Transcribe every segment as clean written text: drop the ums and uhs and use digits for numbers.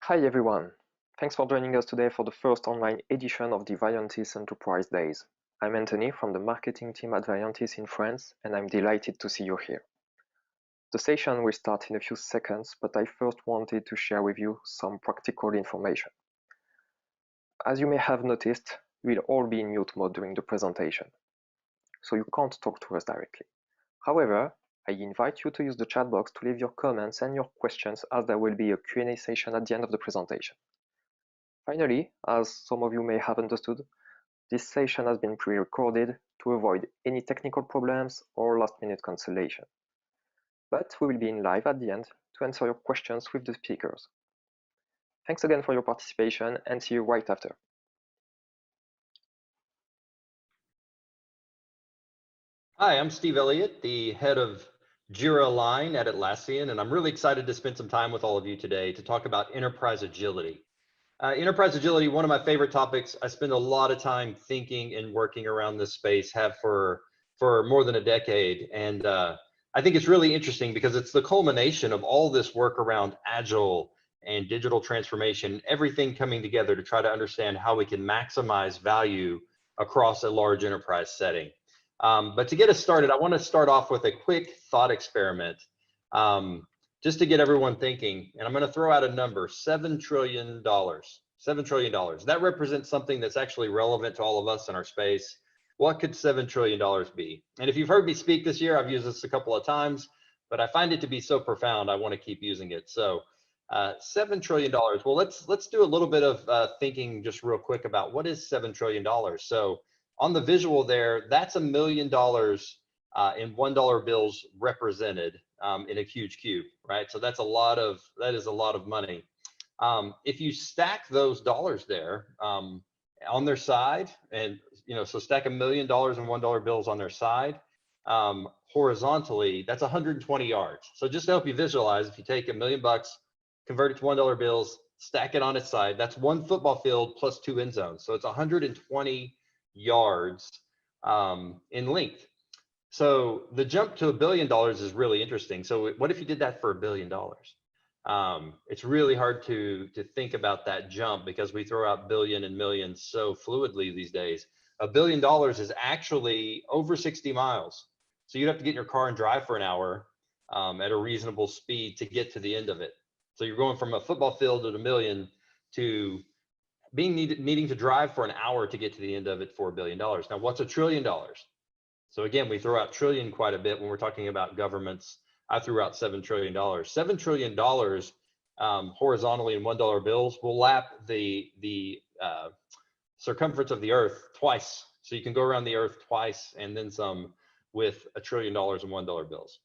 Hi everyone, thanks for joining us today for the first online edition of the Valiantys Enterprise Days. I'm Anthony from the marketing team at Valiantys in France, and I'm delighted to see you here. The session will start in a few seconds, but I first wanted to share with you some practical information. As you may have noticed, we'll all be in mute mode during the presentation, so you can't talk to us directly. However, I invite you to use the chat box to leave your comments and your questions, as there will be a Q&A session at the end of the presentation. Finally, as some of you may have understood, this session has been pre-recorded to avoid any technical problems or last-minute cancellation. But we will be in live at the end to answer your questions with the speakers. Thanks again for your participation, and see you right after. Hi, I'm Steve Elliott, the head of Jira Align at Atlassian, and I'm really excited to spend some time with all of you today to talk about enterprise agility. Enterprise agility, one of my favorite topics. I spend a lot of time thinking and working around this space, have for more than a decade, and I think it's really interesting because it's the culmination of all this work around Agile and digital transformation, everything coming together to try to understand how we can maximize value across a large enterprise setting. But to get us started, I want to start off with a quick thought experiment, just to get everyone thinking. And I'm going to throw out a number: $7 trillion. $7 trillion. That represents something that's actually relevant to all of us in our space. What could $7 trillion be? And if you've heard me speak this year, I've used this a couple of times, but I find it to be so profound, I want to keep using it. So $7 trillion. Well, let's do a little bit of thinking just real quick about what is $7 trillion. So on the visual there, that's $1 million in $1 bills represented in a huge cube, right? So that is a lot of money. If you stack those dollars there on their side, and so stack $1 million in $1 bills on their side, horizontally, that's 120 yards. So just to help you visualize, if you take $1 million, convert it to $1 bills, stack it on its side, that's one football field plus 2 end zones. So it's 120 yards in length. So the jump to $1 billion is really interesting. So what if you did that for $1 billion? It's really hard to think about that jump because we throw out billion and millions so fluidly these days. $1 billion is actually over 60 miles. So you'd have to get in your car and drive for an hour at a reasonable speed to get to the end of it. So you're going from a football field at $1 million to needing to drive for an hour to get to the end of it for $1 billion. Now, what's $1 trillion? So again, we throw out trillion quite a bit when we're talking about governments. I threw out $7 trillion. $7 trillion horizontally in $1 bills will lap the circumference of the Earth twice. So you can go around the Earth twice and then some with $1 trillion in $1 bills.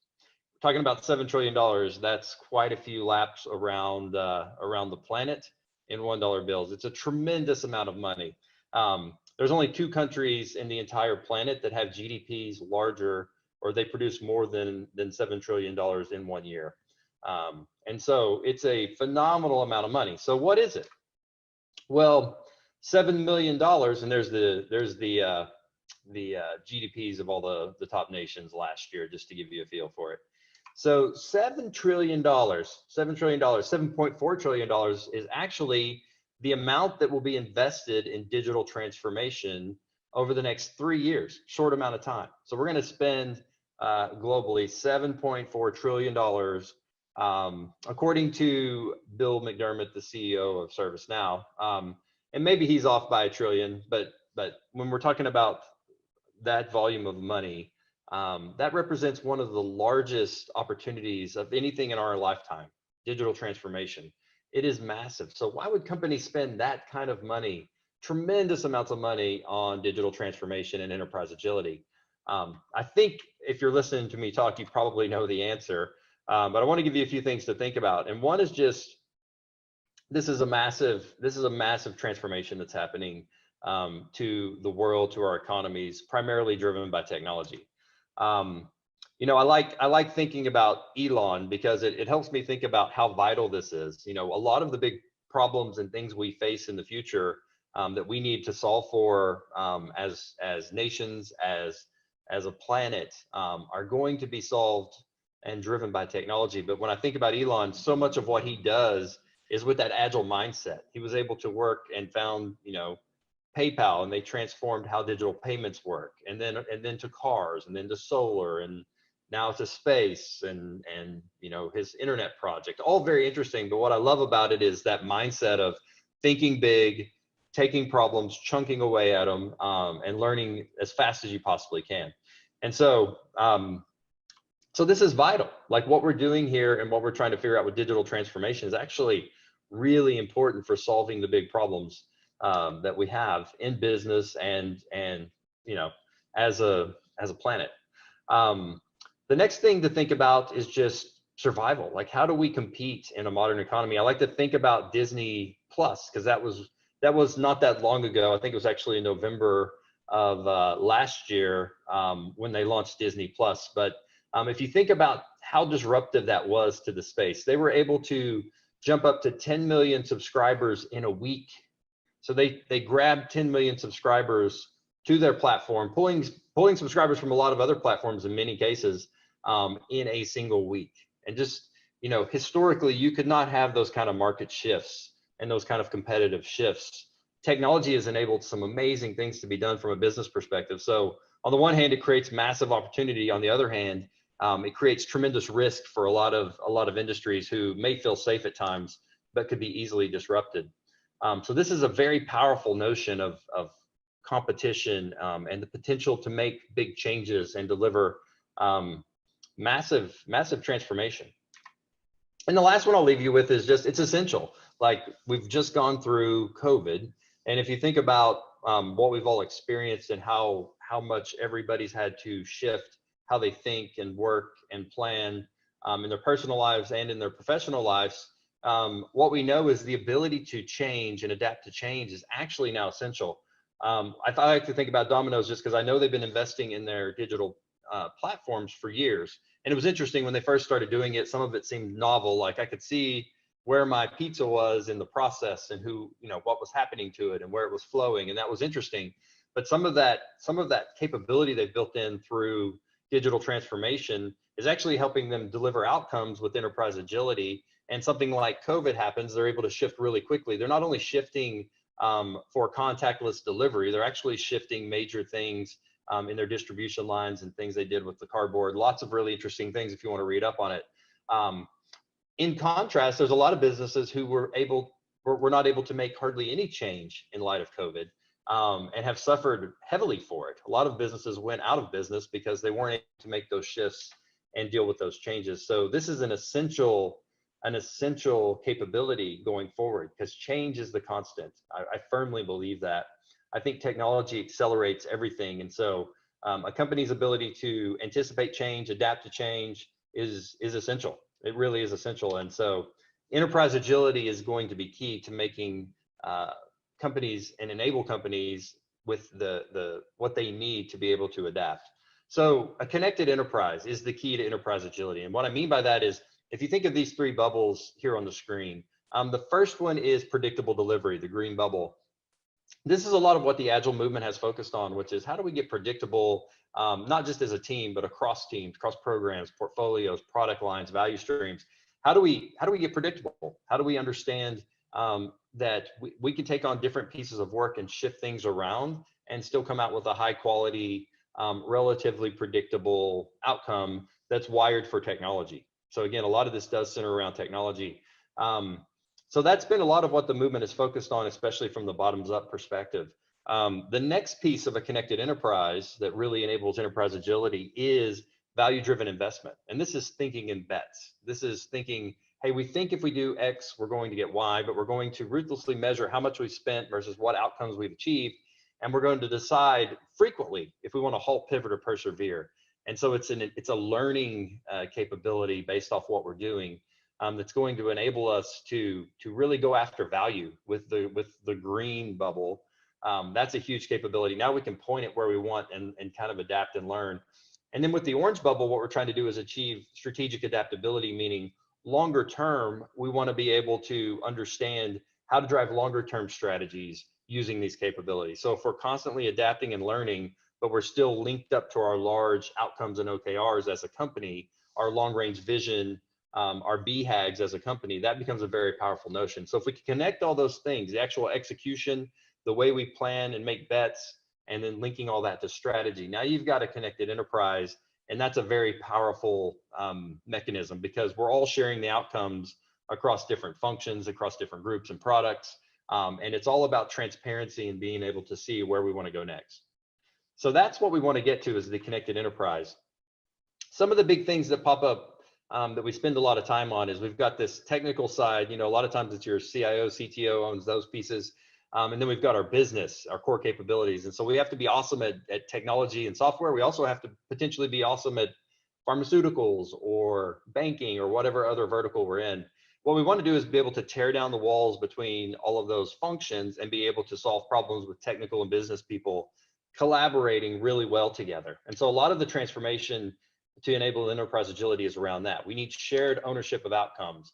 Talking about $7 trillion, that's quite a few laps around the planet in $1 bills. It's a tremendous amount of money. There's only 2 countries in the entire planet that have GDPs larger, or they produce more than $7 trillion in 1 year. And so it's a phenomenal amount of money. So what is it? Well, $7 million, and there's the GDPs of all the top nations last year, just to give you a feel for it. So $7 trillion, $7.4 trillion is actually the amount that will be invested in digital transformation over the next 3 years, short amount of time. So we're going to spend globally $7.4 trillion, according to Bill McDermott, the CEO of ServiceNow. And maybe he's off by $1 trillion, but when we're talking about that volume of money, that represents one of the largest opportunities of anything in our lifetime, digital transformation. It is massive. So why would companies spend that kind of money, tremendous amounts of money, on digital transformation and enterprise agility? I think if you're listening to me talk, you probably know the answer, but I want to give you a few things to think about. And one is just, this is a massive transformation that's happening to the world, to our economies, primarily driven by technology. I like thinking about Elon because it helps me think about how vital this is. A lot of the big problems and things we face in the future that we need to solve for as nations, as a planet, are going to be solved and driven by technology. But when I think about Elon, so much of what he does is with that agile mindset. He was able to work and found, PayPal, and they transformed how digital payments work, and then to cars, and then to solar, and now to space, and his internet project. All very interesting. But what I love about it is that mindset of thinking big, taking problems, chunking away at them, and learning as fast as you possibly can. And so this is vital. Like what we're doing here and what we're trying to figure out with digital transformation is actually really important for solving the big problems that we have in business and as a planet. The next thing to think about is just survival. Like, how do we compete in a modern economy? I like to think about Disney Plus, because that was not that long ago. I think it was actually in November of last year when they launched Disney Plus. But if you think about how disruptive that was to the space, they were able to jump up to 10 million subscribers in a week. So they grabbed 10 million subscribers to their platform, pulling subscribers from a lot of other platforms in many cases in a single week. And just, historically, you could not have those kind of market shifts and those kind of competitive shifts. Technology has enabled some amazing things to be done from a business perspective. So on the one hand, it creates massive opportunity. On the other hand, it creates tremendous risk for a lot of industries who may feel safe at times, but could be easily disrupted. So this is a very powerful notion of competition and the potential to make big changes and deliver massive transformation. And the last one I'll leave you with is just, it's essential. Like, we've just gone through COVID, and if you think about what we've all experienced and how much everybody's had to shift how they think and work and plan in their personal lives and in their professional lives, what we know is the ability to change and adapt to change is actually now essential. I like to think about Domino's just because I know they've been investing in their digital platforms for years. And it was interesting when they first started doing it, some of it seemed novel. Like, I could see where my pizza was in the process and what was happening to it and where it was flowing. And that was interesting. But some of that capability they built in through digital transformation is actually helping them deliver outcomes with enterprise agility. And something like COVID happens, they're able to shift really quickly. They're not only shifting for contactless delivery, they're actually shifting major things in their distribution lines and things they did with the cardboard. Lots of really interesting things if you want to read up on it. In contrast, there's a lot of businesses who were not able to make hardly any change in light of COVID and have suffered heavily for it. A lot of businesses went out of business because they weren't able to make those shifts and deal with those changes. So this is an essential capability going forward, because change is the constant. I firmly believe that. I think technology accelerates everything. And so a company's ability to anticipate change, adapt to change is essential. It really is essential. And so enterprise agility is going to be key to making companies and enable companies with what they need to be able to adapt. So a connected enterprise is the key to enterprise agility. And what I mean by that is, if you think of these three bubbles here on the screen, the first one is predictable delivery, the green bubble. This is a lot of what the Agile movement has focused on, which is how do we get predictable, not just as a team, but across teams, across programs, portfolios, product lines, value streams. How do we get predictable? How do we understand that we can take on different pieces of work and shift things around and still come out with a high quality, relatively predictable outcome that's wired for technology? So again, a lot of this does center around technology. So that's been a lot of what the movement is focused on, especially from the bottoms up perspective. The next piece of a connected enterprise that really enables enterprise agility is value-driven investment. And this is thinking in bets. This is thinking, hey, we think if we do X, we're going to get Y, but we're going to ruthlessly measure how much we've spent versus what outcomes we've achieved. And we're going to decide frequently if we want to halt, pivot, or persevere. And so it's a learning capability based off what we're doing. That's going to enable us to really go after value with the green bubble. That's a huge capability. Now we can point it where we want and kind of adapt and learn. And then with the orange bubble, what we're trying to do is achieve strategic adaptability, meaning longer term, we want to be able to understand how to drive longer term strategies using these capabilities. So if we're constantly adapting and learning, but we're still linked up to our large outcomes and OKRs as a company, our long range vision, our BHAGs as a company, that becomes a very powerful notion. So if we can connect all those things, the actual execution, the way we plan and make bets, and then linking all that to strategy, now you've got a connected enterprise. And that's a very powerful mechanism, because we're all sharing the outcomes across different functions, across different groups and products. And it's all about transparency and being able to see where we want to go next. So that's what we want to get to, is the connected enterprise. Some of the big things that pop up that we spend a lot of time on is we've got this technical side. A lot of times it's your CIO, CTO owns those pieces. And then we've got our business, our core capabilities. And so we have to be awesome at technology and software. We also have to potentially be awesome at pharmaceuticals or banking or whatever other vertical we're in. What we want to do is be able to tear down the walls between all of those functions and be able to solve problems with technical and business people collaborating really well together. And so a lot of the transformation to enable enterprise agility is around that. We need shared ownership of outcomes.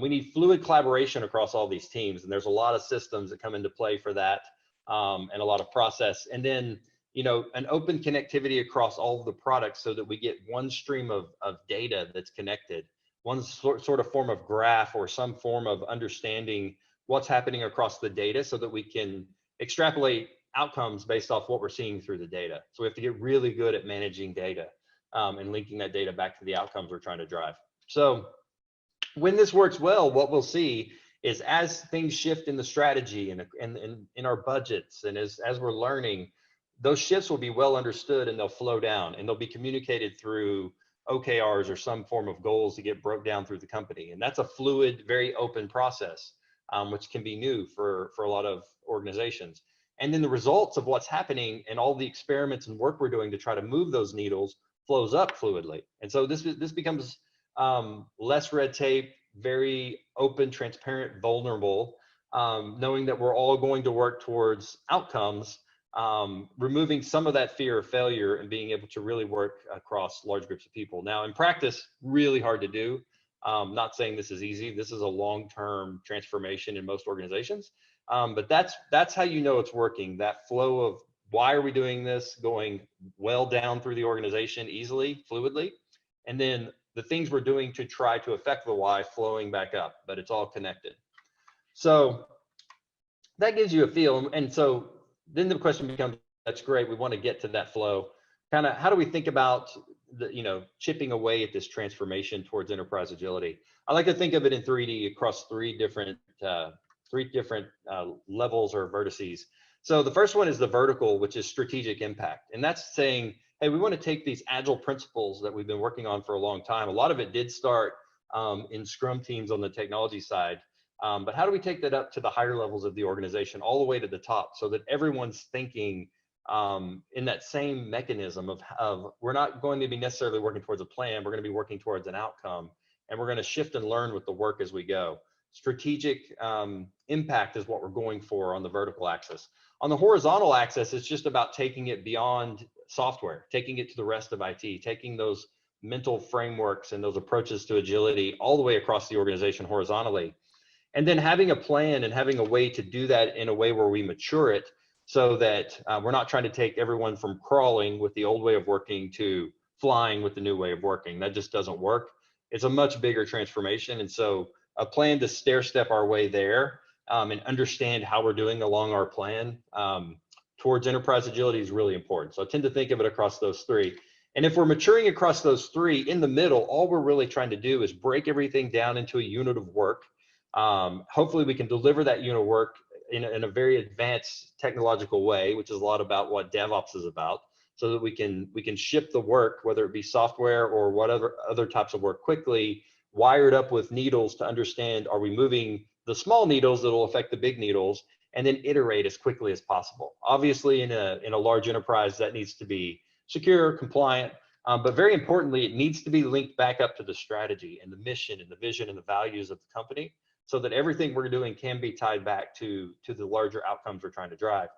We need fluid collaboration across all these teams, and there's a lot of systems that come into play for that, and a lot of process. And then, an open connectivity across all of the products, so that we get one stream of data that's connected, one sort of form of graph or some form of understanding what's happening across the data, so that we can extrapolate outcomes based off what we're seeing through the data. So we have to get really good at managing data and linking that data back to the outcomes we're trying to drive. So when this works well, what we'll see is, as things shift in the strategy and in our budgets, and as we're learning, those shifts will be well understood, and they'll flow down, and they'll be communicated through OKRs or some form of goals to get broke down through the company. And that's a fluid, very open process, which can be new for a lot of organizations. And then the results of what's happening and all the experiments and work we're doing to try to move those needles flows up fluidly. And so this becomes less red tape, very open, transparent, vulnerable, knowing that we're all going to work towards outcomes, removing some of that fear of failure and being able to really work across large groups of people. Now, in practice, really hard to do. Not saying this is easy. This is a long-term transformation in most organizations. But that's how you know it's working. That flow of, why are we doing this, going well down through the organization easily, fluidly, and then the things we're doing to try to affect the why flowing back up, but it's all connected. So that gives you a feel. And so then the question becomes, that's great, we want to get to that flow. Kind of, how do we think about chipping away at this transformation towards enterprise agility? I like to think of it in 3D across three different levels or vertices. So the first one is the vertical, which is strategic impact. And that's saying, hey, we want to take these agile principles that we've been working on for a long time. A lot of it did start in Scrum teams on the technology side. But how do we take that up to the higher levels of the organization, all the way to the top, so that everyone's thinking in that same mechanism of we're not going to be necessarily working towards a plan, we're going to be working towards an outcome, and we're going to shift and learn with the work as we go. Strategic impact is what we're going for on the vertical axis. On the horizontal axis, it's just about taking it beyond software, taking it to the rest of IT, taking those mental frameworks and those approaches to agility all the way across the organization horizontally. And then having a plan and having a way to do that in a way where we mature it, so that we're not trying to take everyone from crawling with the old way of working to flying with the new way of working. That just doesn't work. It's a much bigger transformation. And so a plan to stair step our way there and understand how we're doing along our plan towards enterprise agility is really important. So I tend to think of it across those three. And if we're maturing across those three, in the middle, all we're really trying to do is break everything down into a unit of work. Hopefully we can deliver that unit of work in a very advanced technological way, which is a lot about what DevOps is about, so that we can ship the work, whether it be software or whatever other types of work, quickly, wired up with needles to understand, are we moving the small needles that will affect the big needles, and then iterate as quickly as possible. Obviously, in a large enterprise, that needs to be secure, compliant, but very importantly, it needs to be linked back up to the strategy and the mission and the vision and the values of the company, so that everything we're doing can be tied back to the larger outcomes we're trying to drive.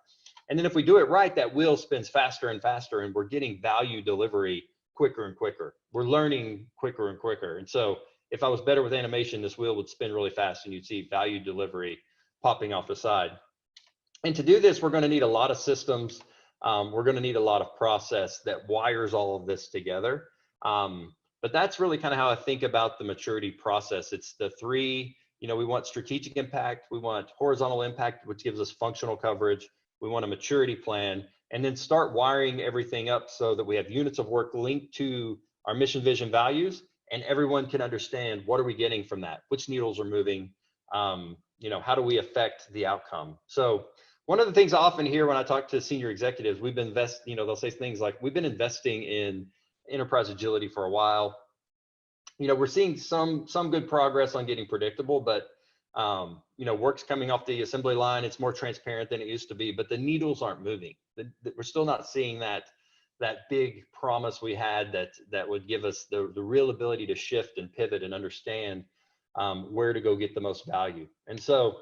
And then if we do it right, that wheel spins faster and faster, and we're getting value delivery quicker and quicker. We're learning quicker and quicker. And so if I was better with animation, this wheel would spin really fast, and you'd see value delivery popping off the side. And to do this, we're going to need a lot of systems. We're going to need a lot of process that wires all of this together. But that's really kind of how I think about the maturity process. It's the three, we want strategic impact, we want horizontal impact, which gives us functional coverage, we want a maturity plan, and then start wiring everything up so that we have units of work linked to our mission, vision, values, and everyone can understand what are we getting from that, which needles are moving, how do we affect the outcome. So one of the things I often hear when I talk to senior executives, they'll say things like, we've been investing in enterprise agility for a while. We're seeing some good progress on getting predictable, but work's coming off the assembly line. It's more transparent than it used to be, but the needles aren't moving. We're still not seeing that big promise we had that would give us the real ability to shift and pivot and understand where to go get the most value. And so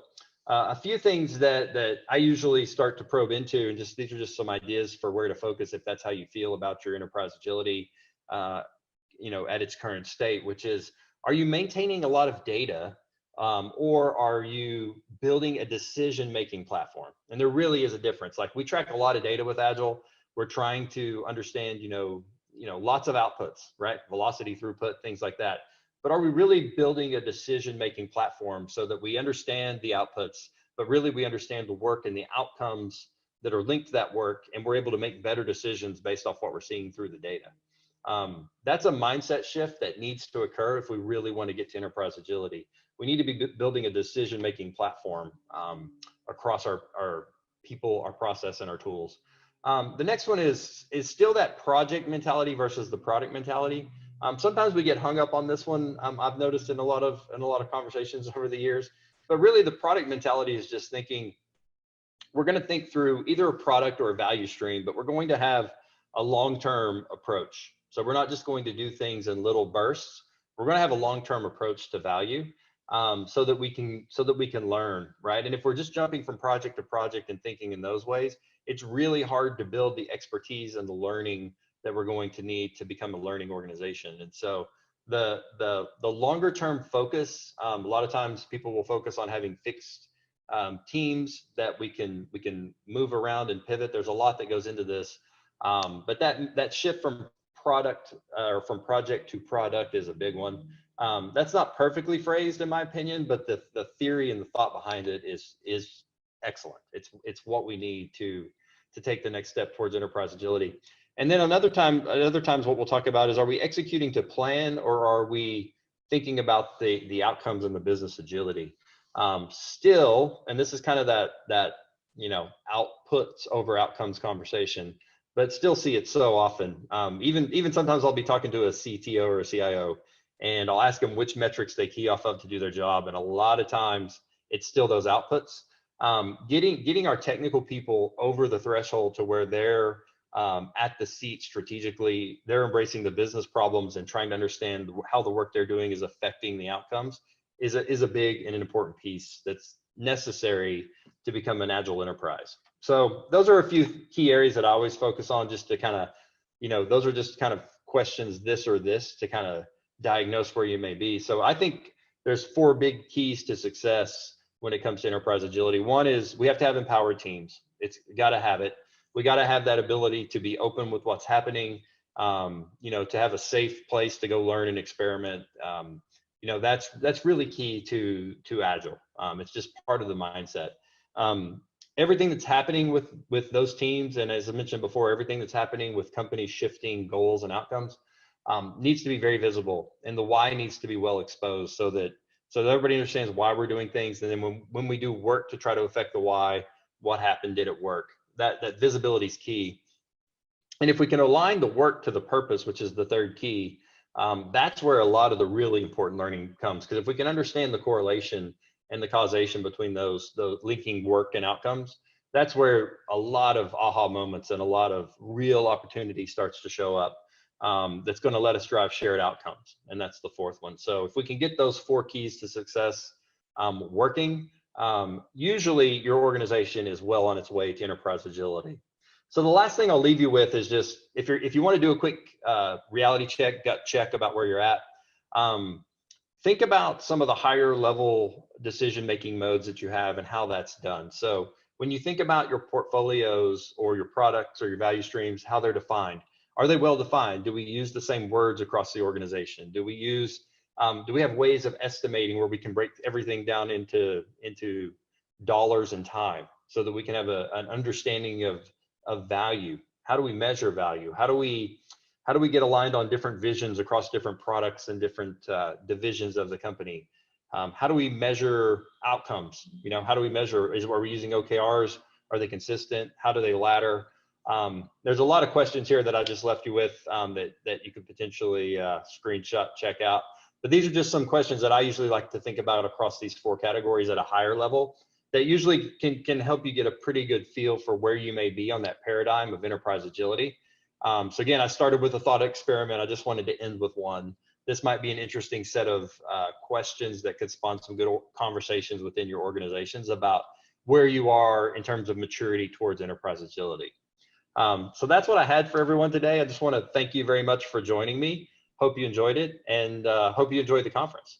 a few things that I usually start to probe into, and these are just some ideas for where to focus if that's how you feel about your enterprise agility, at its current state, which is, are you maintaining a lot of data, or are you building a decision-making platform? And there really is a difference. Like, we track a lot of data with Agile. We're trying to understand, lots of outputs, right? Velocity, throughput, things like that. But are we really building a decision-making platform so that we understand the outputs, but really we understand the work and the outcomes that are linked to that work, and we're able to make better decisions based off what we're seeing through the data? That's a mindset shift that needs to occur if we really want to get to enterprise agility. We need to be building a decision-making platform across our people, our process, and our tools. The next one is still that project mentality versus the product mentality. Sometimes we get hung up on this one. I've noticed in a lot of conversations over the years. But really, the product mentality is just thinking, we're going to think through either a product or a value stream, but we're going to have a long-term approach. So we're not just going to do things in little bursts. We're going to have a long-term approach to value, so that we can learn, right? And if we're just jumping from project to project and thinking in those ways, it's really hard to build the expertise and the learning that we're going to need to become a learning organization. And so the longer term focus, a lot of times people will focus on having fixed teams that we can move around and pivot. There's a lot that goes into this, but that shift from product or from project to product is a big one. That's not perfectly phrased in my opinion, but the theory and the thought behind it is excellent. It's what we need to take the next step towards enterprise agility. And then other times what we'll talk about is, are we executing to plan, or are we thinking about the outcomes and the business agility? Still, and this is kind of that outputs over outcomes conversation, but still see it so often. Even sometimes I'll be talking to a CTO or a CIO, and I'll ask them which metrics they key off of to do their job, and a lot of times it's still those outputs. Getting our technical people over the threshold to where they're at the seat strategically, they're embracing the business problems and trying to understand how the work they're doing is affecting the outcomes is a big and an important piece that's necessary to become an agile enterprise. So those are a few key areas that I always focus on, just to kind of, those are just kind of questions, this or this, to kind of diagnose where you may be. So I think there's 4 big keys to success when it comes to enterprise agility. One is we have to have empowered teams. It's got to have it. We got to have that ability to be open with what's happening, to have a safe place to go learn and experiment. That's really key to Agile. It's just part of the mindset. Everything that's happening with those teams, and as I mentioned before, everything that's happening with companies shifting goals and outcomes, needs to be very visible, and the why needs to be well exposed so that everybody understands why we're doing things. And then when we do work to try to affect the why, what happened, did it work? That visibility is key. And if we can align the work to the purpose, which is the third key, that's where a lot of the really important learning comes. Because if we can understand the correlation and the causation between those linking work and outcomes, that's where a lot of aha moments and a lot of real opportunity starts to show up. That's going to let us drive shared outcomes. And that's the fourth one. So if we can get those 4 keys to success working, usually your organization is well on its way to enterprise agility. So the last thing I'll leave you with is just, if you want to do a quick reality check, gut check about where you're at, think about some of the higher level decision-making modes that you have and how that's done. So when you think about your portfolios or your products or your value streams, how they're defined, Are they well defined? Do we use the same words across the organization? Do we have ways of estimating where we can break everything down into dollars and time so that we can have an understanding of value? How do we measure value? How do we get aligned on different visions across different products and different divisions of the company? How do we measure outcomes? How do we measure, are we using OKRs? Are they consistent? How do they ladder? There's a lot of questions here that I just left you with that you could potentially screenshot, check out. But these are just some questions that I usually like to think about across these 4 categories at a higher level that usually can help you get a pretty good feel for where you may be on that paradigm of enterprise agility. So again, I started with a thought experiment. I just wanted to end with one. This might be an interesting set of questions that could spawn some good conversations within your organizations about where you are in terms of maturity towards enterprise agility. So that's what I had for everyone today. I just want to thank you very much for joining me. Hope you enjoyed it, and hope you enjoyed the conference.